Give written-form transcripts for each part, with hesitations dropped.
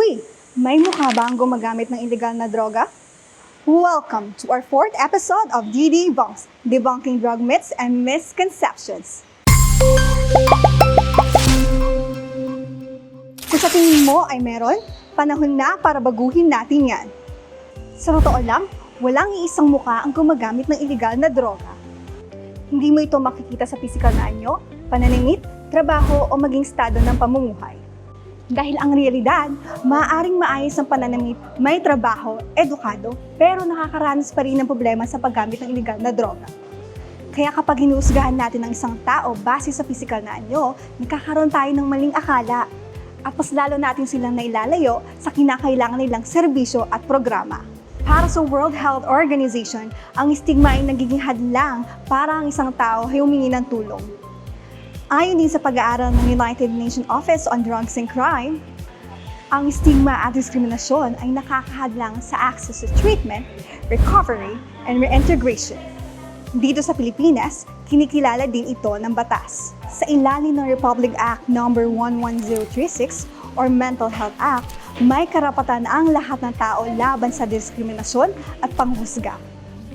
Uy! May mukha ba ang gumagamit ng illegal na droga? Welcome to our 4th episode of DD Bunks, Debunking Drug Myths and Misconceptions. Kung sa tingin mo ay meron, panahon na para baguhin natin yan. Sa totoo lang, walang iisang mukha ang gumagamit ng illegal na droga. Hindi mo ito makikita sa pisikal na anyo, pananamit, trabaho o maging estado ng pamumuhay. Dahil ang realidad, maaaring maayos ang pananamit, may trabaho, edukado, pero nakakaranas pa rin ng problema sa paggamit ng illegal na droga. Kaya kapag hinuhusgahan natin ang isang tao base sa pisikal na anyo, nagkakaroon tayo ng maling akala. At mas lalo natin silang nailalayo sa kinakailangan nilang serbisyo at programa. Para sa World Health Organization, ang stigma ay nagiging hadlang para ang isang tao ay humingi ng tulong. Ayon din sa pag-aaral ng United Nations Office on Drugs and Crime, ang stigma at diskriminasyon ay nakakahadlang sa access to treatment, recovery, and reintegration. Dito sa Pilipinas, kinikilala din ito ng batas. Sa ilalim ng Republic Act No. 11036 or Mental Health Act, may karapatan ang lahat ng tao laban sa diskriminasyon at panghusga.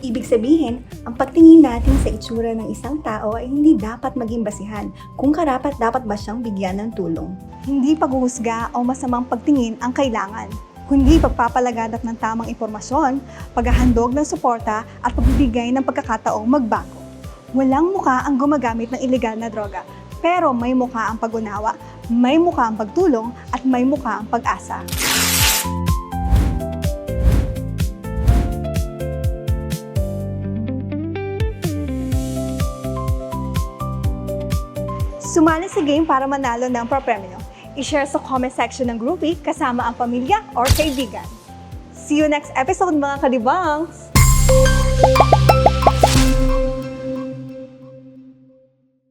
Ibig sabihin, ang pagtingin natin sa itsura ng isang tao ay hindi dapat maging basihan kung karapat-dapat ba siyang bigyan ng tulong. Hindi paghuhusga o masamang pagtingin ang kailangan, kundi pagpapalaganap ng tamang impormasyon, paghahandog ng suporta at pagbibigay ng pagkakataong magbago. Walang mukha ang gumagamit ng illegal na droga, pero may mukha ang pag-unawa, may mukha ang pagtulong at may mukha ang pag-asa. Sumali sa game para manalo ng papremyo. I-share sa comment section ng groupie kasama ang pamilya or kaibigan. See you next episode mga kadibangs!